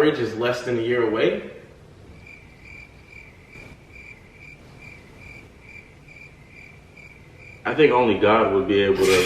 marriage is less than a year away? I think only God would be able to.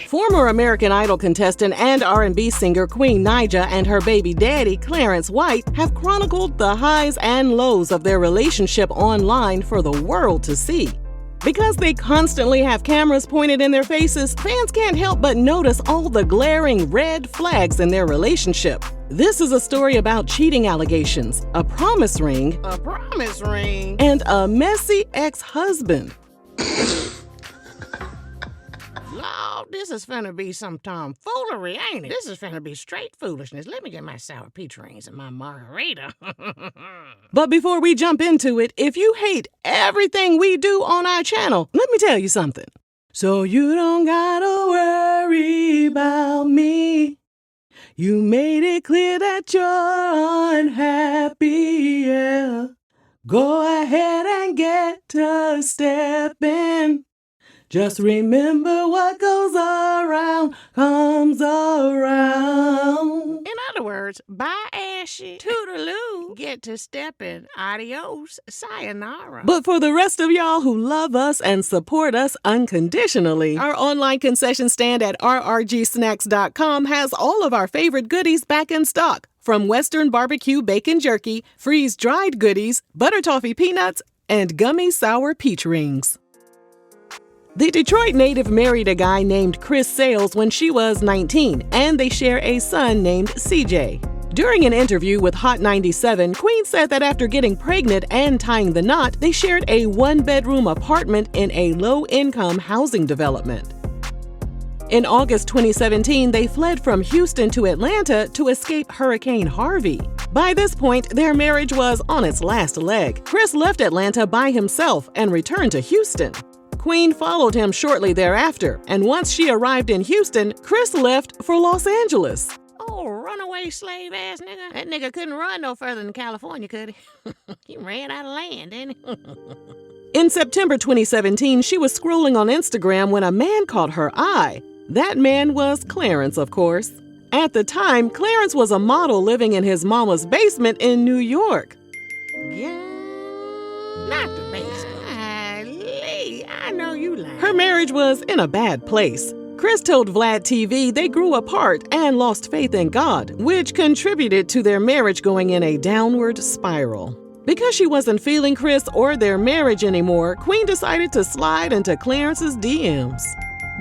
Former American Idol contestant and R&B singer Queen Naija and her baby daddy, Clarence White, have chronicled the highs and lows of their relationship online for the world to see. Because they constantly have cameras pointed in their faces, fans can't help but notice all the glaring red flags in their relationship. This is a story about cheating allegations, a promise ring, and a messy ex-husband. Lord, this is finna be some tomfoolery, ain't it? This is finna be straight foolishness. Let me get my sour peach rings and my margarita. But before we jump into it, if you hate everything we do on our channel, let me tell you something. So you don't gotta worry about me. You made it clear that you're unhappy, yeah. Go ahead and get to stepping. Just remember what goes around comes around. In other words, bye Ashy, toodaloo, get to stepping, adios, sayonara. But for the rest of y'all who love us and support us unconditionally, our online concession stand at rrgsnacks.com has all of our favorite goodies back in stock. From Western barbecue bacon jerky, freeze-dried goodies, butter toffee peanuts, and gummy sour peach rings. The Detroit native married a guy named Chris Sales when she was 19, and they share a son named CJ. During an interview with Hot 97, Queen said that after getting pregnant and tying the knot, they shared a one-bedroom apartment in a low-income housing development. In August 2017, they fled from Houston to Atlanta to escape Hurricane Harvey. By this point, their marriage was on its last leg. Chris left Atlanta by himself and returned to Houston. Queen followed him shortly thereafter, and once she arrived in Houston, Chris left for Los Angeles. Oh, runaway slave-ass nigga. That nigga couldn't run no further than California, could he? He ran out of land, didn't he? In September 2017, she was scrolling on Instagram when a man caught her eye. That man was Clarence, of course. At the time, Clarence was a model living in his mama's basement in New York. Yeah, not the basement. I know you lying. Her marriage was in a bad place. Chris told Vlad TV they grew apart and lost faith in God, which contributed to their marriage going in a downward spiral. Because she wasn't feeling Chris or their marriage anymore, Queen decided to slide into Clarence's DMs.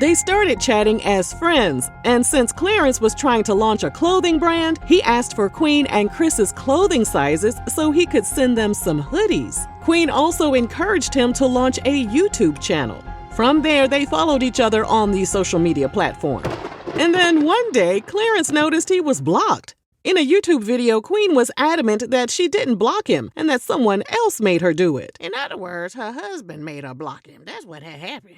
They started chatting as friends, and since Clarence was trying to launch a clothing brand, he asked for Queen and Chris's clothing sizes so he could send them some hoodies. Queen also encouraged him to launch a YouTube channel. From there, they followed each other on the social media platform. And then one day, Clarence noticed he was blocked. In a YouTube video, Queen was adamant that she didn't block him and that someone else made her do it. In other words, her husband made her block him. That's what had happened.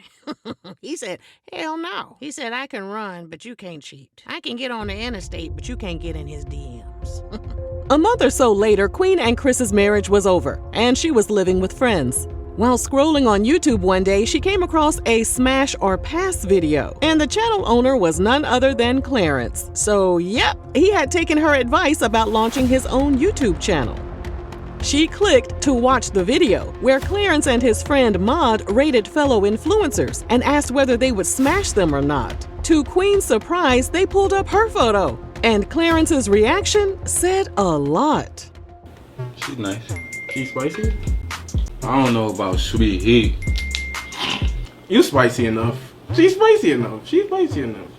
He said, hell no. He said, I can run, but you can't cheat. I can get on the interstate, but you can't get in his DMs. A month or so later, Queen and Chris's marriage was over, and she was living with friends. While scrolling on YouTube one day, she came across a smash or pass video, and the channel owner was none other than Clarence. So, yep, he had taken her advice about launching his own YouTube channel. She clicked to watch the video, where Clarence and his friend Maud rated fellow influencers and asked whether they would smash them or not. To Queen's surprise, they pulled up her photo, and Clarence's reaction said a lot. She's nice. She's spicy? I don't know about sweet heat. You spicy enough. She's spicy enough. She's spicy enough.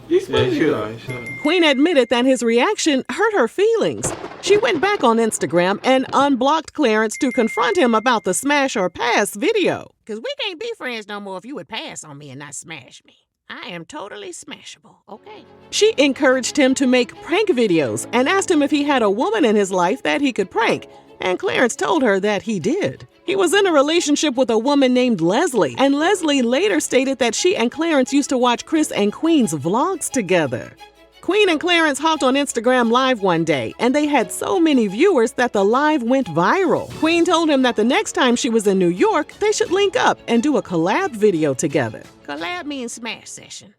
She's spicy enough. Queen admitted that his reaction hurt her feelings. She went back on Instagram and unblocked Clarence to confront him about the smash or pass video. Because we can't be friends no more if you would pass on me and not smash me. I am totally smashable, okay? She encouraged him to make prank videos and asked him if he had a woman in his life that he could prank. And Clarence told her that he did. He was in a relationship with a woman named Leslie, and Leslie later stated that she and Clarence used to watch Chris and Queen's vlogs together. Queen and Clarence hopped on Instagram Live one day, and they had so many viewers that the live went viral. Queen told him that the next time she was in New York, they should link up and do a collab video together. Collab means smash session.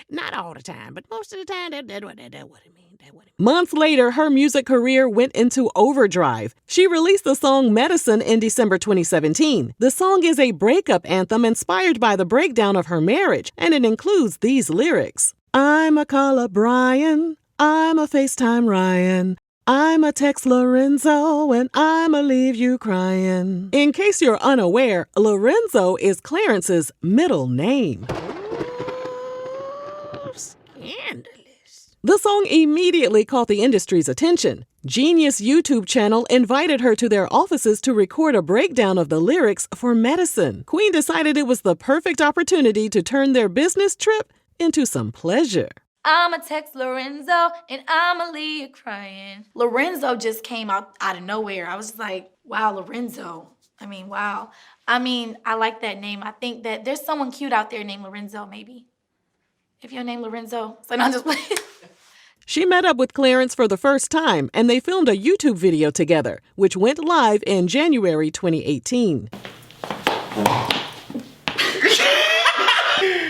Not all the time, but most of the time, that's what it means. Months later, her music career went into overdrive. She released the song Medicine in December 2017. The song is a breakup anthem inspired by the breakdown of her marriage, and it includes these lyrics. I'm a caller Brian, I'm a FaceTime Ryan, I'm a text Lorenzo, and I'ma leave you crying. In case you're unaware, Lorenzo is Clarence's middle name. Scandalous. The song immediately caught the industry's attention. Genius YouTube channel invited her to their offices to record a breakdown of the lyrics for Medicine. Queen decided it was the perfect opportunity to turn their business trip into some pleasure. I'ma text Lorenzo and I'ma leave you crying. Lorenzo just came out of nowhere. I was like, wow, Lorenzo. Wow. I like that name. I think that there's someone cute out there named Lorenzo, maybe. If your name Lorenzo. So no, just playing. She met up with Clarence for the first time, and they filmed a YouTube video together, which went live in January 2018.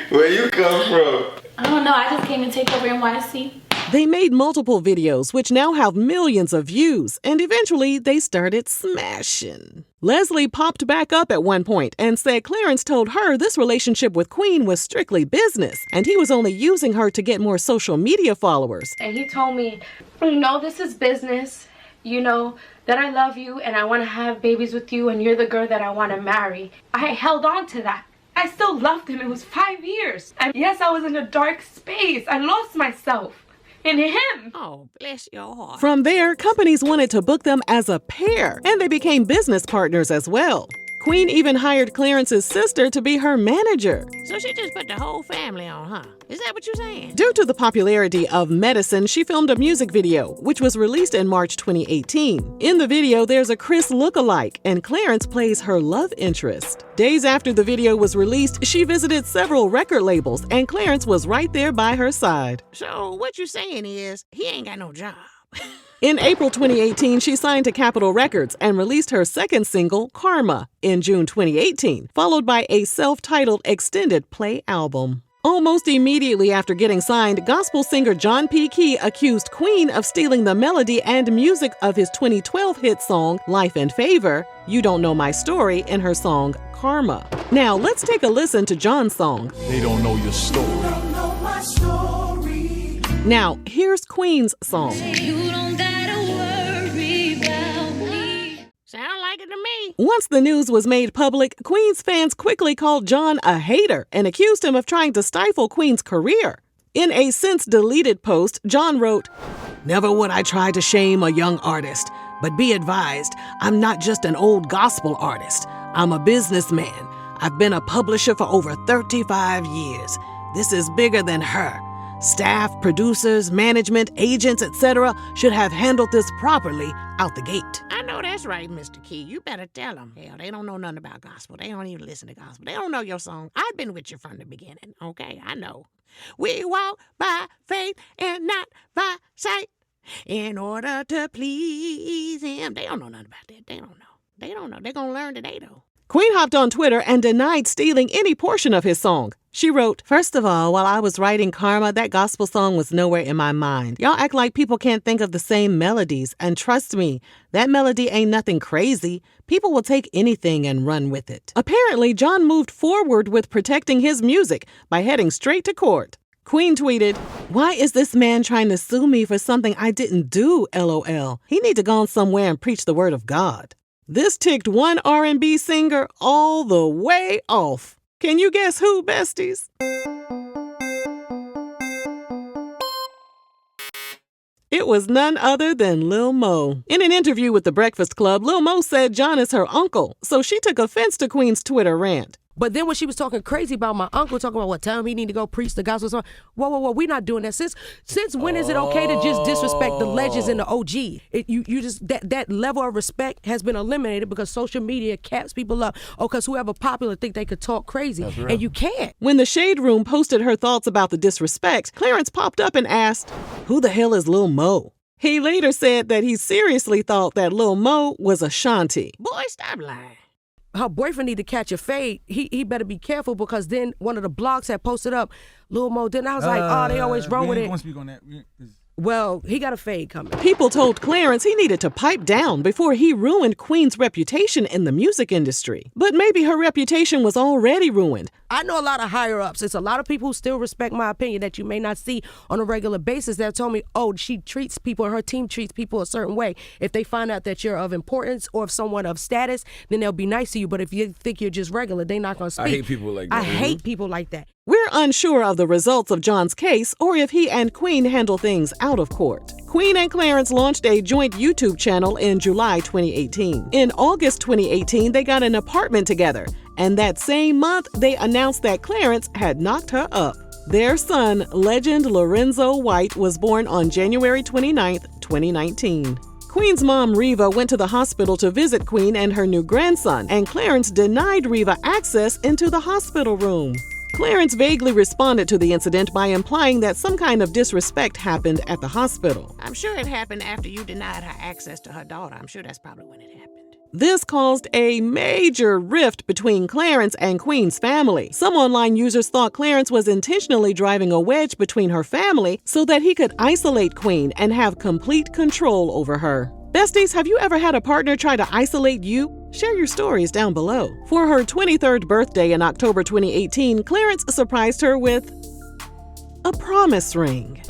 Where you come from? I don't know. I just came to take over NYC. They made multiple videos, which now have millions of views, and eventually they started smashing. Leslie popped back up at one point and said Clarence told her this relationship with Queen was strictly business, and he was only using her to get more social media followers. And he told me, no, this is business, that I love you and I want to have babies with you and you're the girl that I want to marry. I held on to that. I still loved him. It was 5 years. And yes, I was in a dark space. I lost myself in him. Oh, bless your heart. From there, companies wanted to book them as a pair, and they became business partners as well. Queen even hired Clarence's sister to be her manager. So she just put the whole family on, huh? Is that what you're saying? Due to the popularity of Medicine, she filmed a music video, which was released in March 2018. In the video, there's a Chris lookalike, and Clarence plays her love interest. Days after the video was released, she visited several record labels, and Clarence was right there by her side. So what you're saying is, he ain't got no job. In April 2018, she signed to Capitol Records and released her second single, Karma, in June 2018, followed by a self-titled extended play album. Almost immediately after getting signed, gospel singer John P. Key accused Queen of stealing the melody and music of his 2012 hit song, Life and Favor, You Don't Know My Story, in her song, Karma. Now, let's take a listen to John's song. They don't know your story. Now, here's Queen's song. You don't gotta worry about me. Sound like it to me. Once the news was made public, Queen's fans quickly called John a hater and accused him of trying to stifle Queen's career. In a since-deleted post, John wrote, "Never would I try to shame a young artist, but be advised, I'm not just an old gospel artist. I'm a businessman. I've been a publisher for over 35 years. This is bigger than her. Staff, producers, management, agents, etc. should have handled this properly out the gate." I know that's right, Mr. Key. You better tell them. Hell, they don't know nothing about gospel. They don't even listen to gospel. They don't know your song. I've been with you from the beginning, okay? I know. We walk by faith and not by sight in order to please him. They don't know nothing about that. They don't know. They don't know. They're going to learn today, though. Queen hopped on Twitter and denied stealing any portion of his song. She wrote, "First of all, while I was writing Karma, that gospel song was nowhere in my mind. Y'all act like people can't think of the same melodies. And trust me, that melody ain't nothing crazy. People will take anything and run with it." Apparently, John moved forward with protecting his music by heading straight to court. Queen tweeted, "Why is this man trying to sue me for something I didn't do, LOL? He need to go on somewhere and preach the word of God." This ticked one R&B singer all the way off. Can you guess who, besties? It was none other than Lil Mo. In an interview with The Breakfast Club, Lil Mo said John is her uncle, so she took offense to Queen's Twitter rant. But then when she was talking crazy about my uncle, talking about tell him he need to go preach the gospel song. Whoa, we're not doing that. Since when is it okay to just disrespect the legends and the OG? You just that level of respect has been eliminated because social media caps people up. Oh, because whoever popular think they could talk crazy, and you can't. When the Shade Room posted her thoughts about the disrespect, Clarence popped up and asked, "Who the hell is Lil Mo?" He later said that he seriously thought that Lil Mo was Ashanti. Boy, stop lying. her boyfriend need to catch a fade. He better be careful, because then one of the blogs had posted up Lil Mo. Then I was like, oh, they always wrong with it. We ain't gonna speak on that. Well, he got a fade coming. People told Clarence he needed to pipe down before he ruined Queen's reputation in the music industry. But maybe her reputation was already ruined. I know a lot of higher ups. It's a lot of people who still respect my opinion that you may not see on a regular basis that told me, oh, she treats people, her team treats people a certain way. If they find out that you're of importance or if someone of status, then they'll be nice to you. But if you think you're just regular, they're not going to speak. I hate people like that. I hate people like that. We're unsure of the results of John's case or if he and Queen handle things out of court. Queen and Clarence launched a joint YouTube channel in July 2018. In August 2018, they got an apartment together, and that same month, they announced that Clarence had knocked her up. Their son, legend Lorenzo White, was born on January 29, 2019. Queen's mom, Reva, went to the hospital to visit Queen and her new grandson, and Clarence denied Reva access into the hospital room. Clarence vaguely responded to the incident by implying that some kind of disrespect happened at the hospital. I'm sure it happened after you denied her access to her daughter. I'm sure that's probably when it happened. This caused a major rift between Clarence and Queen's family. Some online users thought Clarence was intentionally driving a wedge between her family so that he could isolate Queen and have complete control over her. Besties, have you ever had a partner try to isolate you? Share your stories down below. For her 23rd birthday in October 2018, Clarence surprised her with a promise ring.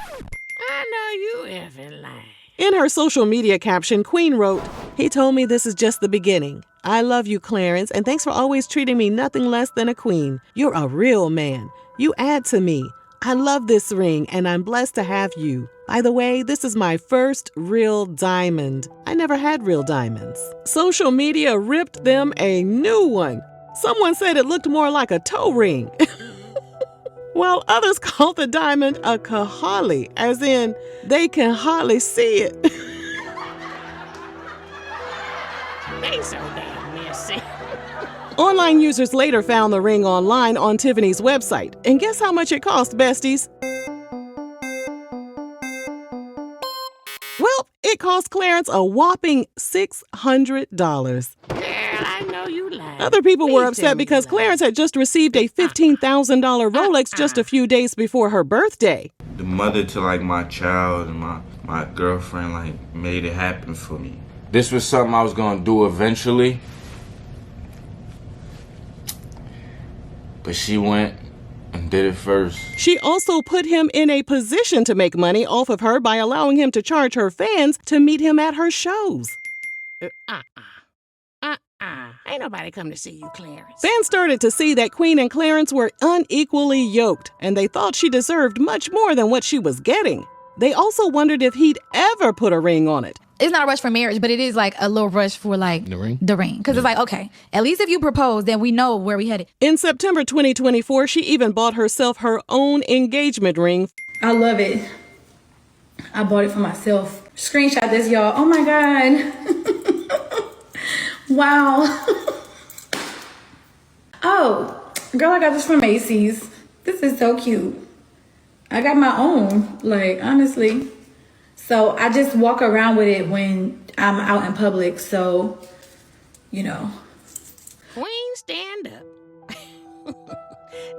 I know you effing lying. In her social media caption, Queen wrote, "He told me this is just the beginning. I love you, Clarence, and thanks for always treating me nothing less than a queen. You're a real man. You add to me. I love this ring, and I'm blessed to have you. By the way, this is my first real diamond. I never had real diamonds." Social media ripped them a new one. Someone said it looked more like a toe ring. While others called the diamond a kahali, as in, they can hardly see it. They so damn messy. Online users later found the ring online on Tiffany's website. And guess how much it cost, besties? Well, it cost Clarence a whopping $600. Girl, I know you lying. Other people were Please tell upset me because you lying. Clarence had just received a $15,000 Rolex just a few days before her birthday. The mother to like my child and my girlfriend like made it happen for me. This was something I was gonna do eventually, but she went and did it first. She also put him in a position to make money off of her by allowing him to charge her fans to meet him at her shows. Ain't nobody come to see you, Clarence. Fans started to see that Queen and Clarence were unequally yoked, and they thought she deserved much more than what she was getting. They also wondered if he'd ever put a ring on it. It's not a rush for marriage, but it is like a little rush for like the ring. Because it's like, okay, at least if you propose, then we know where we headed. In September 2024, she even bought herself her own engagement ring. I love it. I bought it for myself. Screenshot this, y'all. Oh my God. Wow. Oh, girl, I got this from Macy's. This is so cute. I got my own, like, honestly. So I just walk around with it when I'm out in public. So, you know. Queen, stand up.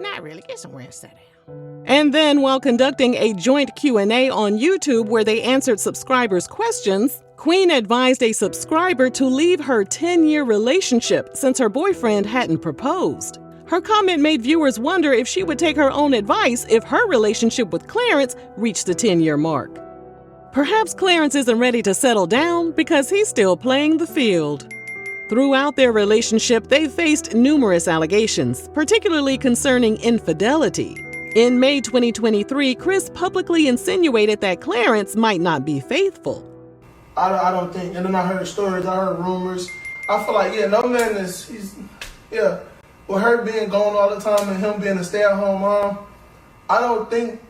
Not really. Get somewhere and sit down. And then, while conducting a joint Q&A on YouTube where they answered subscribers' questions, Queen advised a subscriber to leave her 10-year relationship since her boyfriend hadn't proposed. Her comment made viewers wonder if she would take her own advice if her relationship with Clarence reached the 10-year mark. Perhaps Clarence isn't ready to settle down because he's still playing the field. Throughout their relationship, they faced numerous allegations, particularly concerning infidelity. In May 2023, Chris publicly insinuated that Clarence might not be faithful. I don't think, and then I heard stories, I heard rumors. I feel like, no man with her being gone all the time and him being a stay-at-home mom, I don't think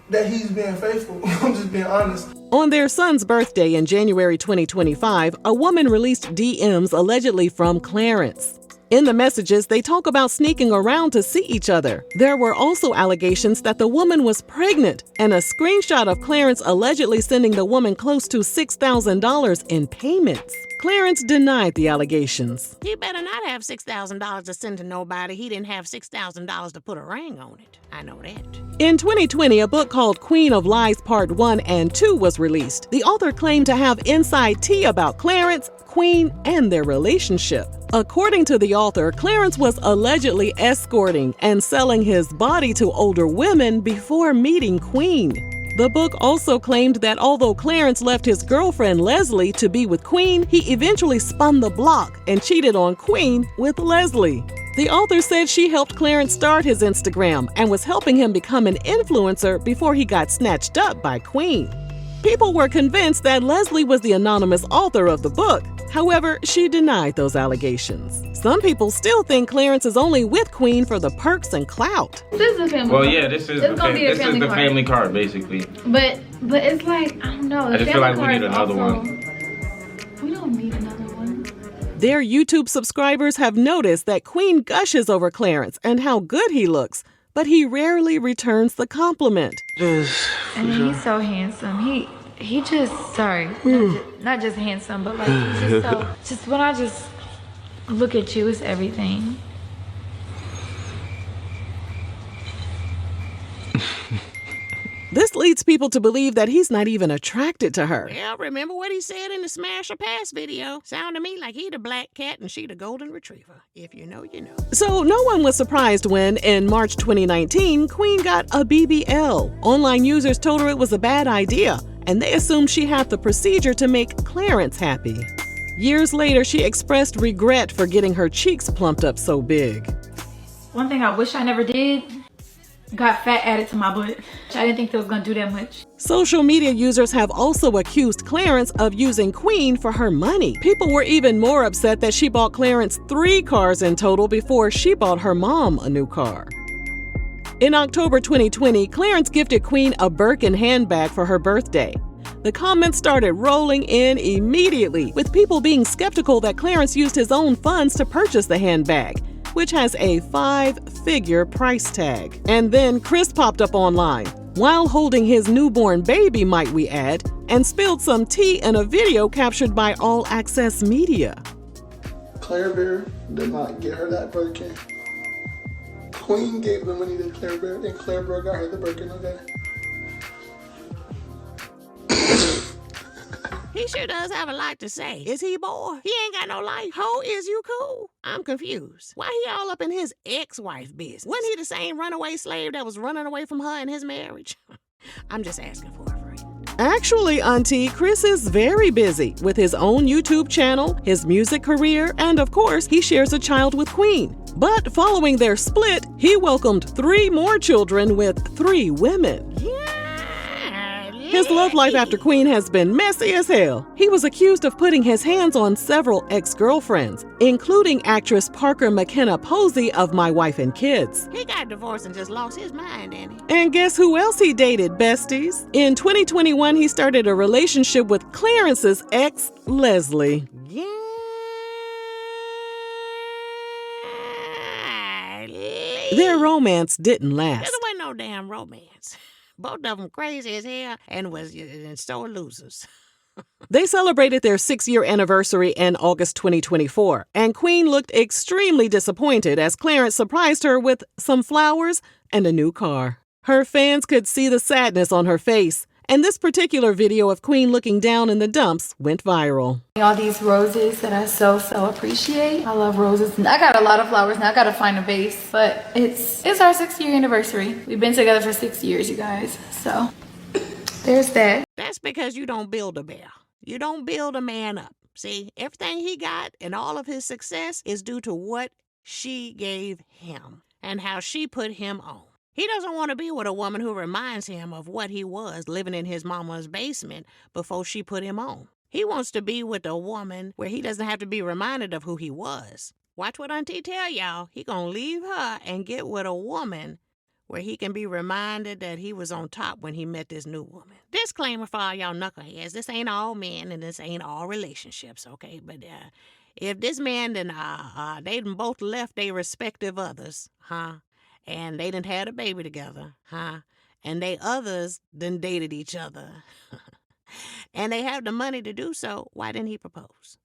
that he's being faithful. I'm just being honest. On their son's birthday in January 2025, a woman released DMs allegedly from Clarence. In the messages, they talk about sneaking around to see each other. There were also allegations that the woman was pregnant and a screenshot of Clarence allegedly sending the woman close to $6,000 in payments. Clarence denied the allegations. He better not have $6,000 to send to nobody. He didn't have $6,000 to put a ring on it. I know that. In 2020, a book called Queen of Lies Part 1 and 2 was released. The author claimed to have inside tea about Clarence, Queen, and their relationship. According to the author, Clarence was allegedly escorting and selling his body to older women before meeting Queen. The book also claimed that although Clarence left his girlfriend Leslie to be with Queen, he eventually spun the block and cheated on Queen with Leslie. The author said she helped Clarence start his Instagram and was helping him become an influencer before he got snatched up by Queen. People were convinced that Leslie was the anonymous author of the book. However, she denied those allegations. Some people still think Clarence is only with Queen for the perks and clout. This is a family Well, card. yeah, this is It's gonna be a family card. family card, basically. But it's like, I don't know. I just feel like we need another one. We don't need another one. Their YouTube subscribers have noticed that Queen gushes over Clarence and how good he looks, but he rarely returns the compliment. And he's so handsome. He just, sorry, not just handsome, but like he's just so, just when I just look at you, it's everything. This leads people to believe that he's not even attracted to her. Well, remember what he said in the Smash or Pass video? Sound to me like he the black cat and she the golden retriever. If you know, you know. So no one was surprised when, in March 2019, Queen got a BBL. Online users told her it was a bad idea, and they assumed she had the procedure to make Clarence happy. Years later, she expressed regret for getting her cheeks plumped up so big. One thing I wish I never did, got fat added to my butt. I didn't think that was gonna do that much. Social media users have also accused Clarence of using Queen for her money. People were even more upset that she bought Clarence 3 cars in total before she bought her mom a new car. In October 2020, Clarence gifted Queen a Birkin handbag for her birthday. The comments started rolling in immediately, with people being skeptical that Clarence used his own funds to purchase the handbag, which has a 5-figure price tag. And then Chris popped up online, while holding his newborn baby, might we add, and spilled some tea in a video captured by All Access Media. Claire Bear did not get her that Birkin. Queen gave the money to Claire Bear, and Claire Bear got her the Birkin, okay? He sure does have a lot to say. Is he bored? He ain't got no life. Ho, is you cool? I'm confused. Why he all up in his ex-wife business? Wasn't he the same runaway slave that was running away from her in his marriage? I'm just asking for a friend. Actually, Auntie, Chris is very busy with his own YouTube channel, his music career, and of course, he shares a child with Queen. But following their split, he welcomed 3 more children with 3 women. His love life after Queen has been messy as hell. He was accused of putting his hands on several ex-girlfriends, including actress Parker McKenna Posey of My Wife and Kids. He got divorced and just lost his mind, didn't he? And guess who else he dated, besties? In 2021, he started a relationship with Clarence's ex, Leslie. Their romance didn't last. There wasn't no damn romance. Both of them crazy as hell and was sore losers. They celebrated their 6-year anniversary in August 2024, and Queen looked extremely disappointed as Clarence surprised her with some flowers and a new car. Her fans could see the sadness on her face, and this particular video of Queen looking down in the dumps went viral. All these roses that I so appreciate. I love roses. I got a lot of flowers now. I gotta find a vase, but it's our 6-year anniversary. We've been together for 6 years, you guys. So there's that. That's because you don't build a bear. You don't build a man up. See, everything he got and all of his success is due to what she gave him and how she put him on. He doesn't want to be with a woman who reminds him of what he was living in his mama's basement before she put him on. He wants to be with a woman where he doesn't have to be reminded of who he was. Watch what Auntie tell y'all. He gonna leave her and get with a woman where he can be reminded that he was on top when he met this new woman. Disclaimer for all y'all knuckleheads. This ain't all men and this ain't all relationships, okay? But if this man they done both left their respective others, and they done had a baby together, and they others done dated each other, and they have the money to do so, why didn't he propose?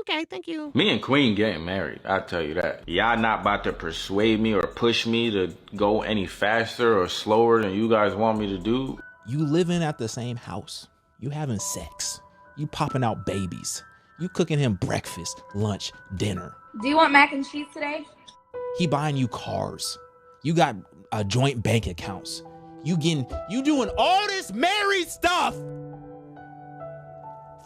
Okay, thank you. Me and Queen getting married, I tell you that. Y'all not about to persuade me or push me to go any faster or slower than you guys want me to do. You living at the same house. You having sex. You popping out babies. You cooking him breakfast, lunch, dinner. Do you want mac and cheese today? He buying you cars. You got joint bank accounts. You doing all this married stuff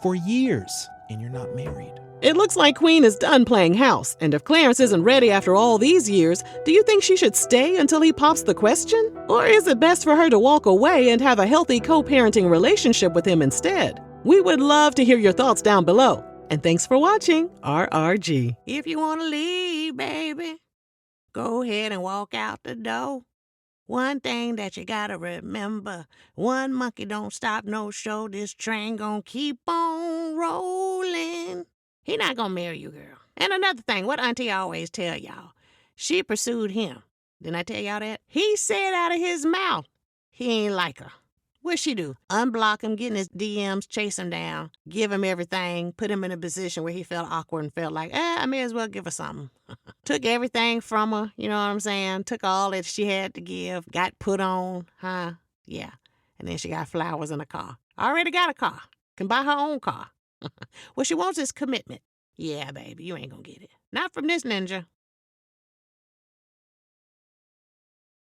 for years, and you're not married. It looks like Queen is done playing house, and if Clarence isn't ready after all these years, do you think she should stay until he pops the question? Or is it best for her to walk away and have a healthy co-parenting relationship with him instead? We would love to hear your thoughts down below. And thanks for watching RRG. If you want to leave, baby, go ahead and walk out the door. One thing that you gotta remember, one monkey don't stop no show, this train gonna keep on rolling. He not gonna marry you, girl. And another thing, what auntie always tell y'all, she pursued him. Didn't I tell y'all that? He said out of his mouth, he ain't like her. What'd she do? Unblock him, get in his DMs, chase him down, give him everything, put him in a position where he felt awkward and felt like, I may as well give her something. Took everything from her, you know what I'm saying? Took all that she had to give, got put on, huh? Yeah. And then she got flowers in a car. Already got a car. Can buy her own car. What she wants is commitment. Yeah, baby, you ain't gonna get it. Not from this ninja.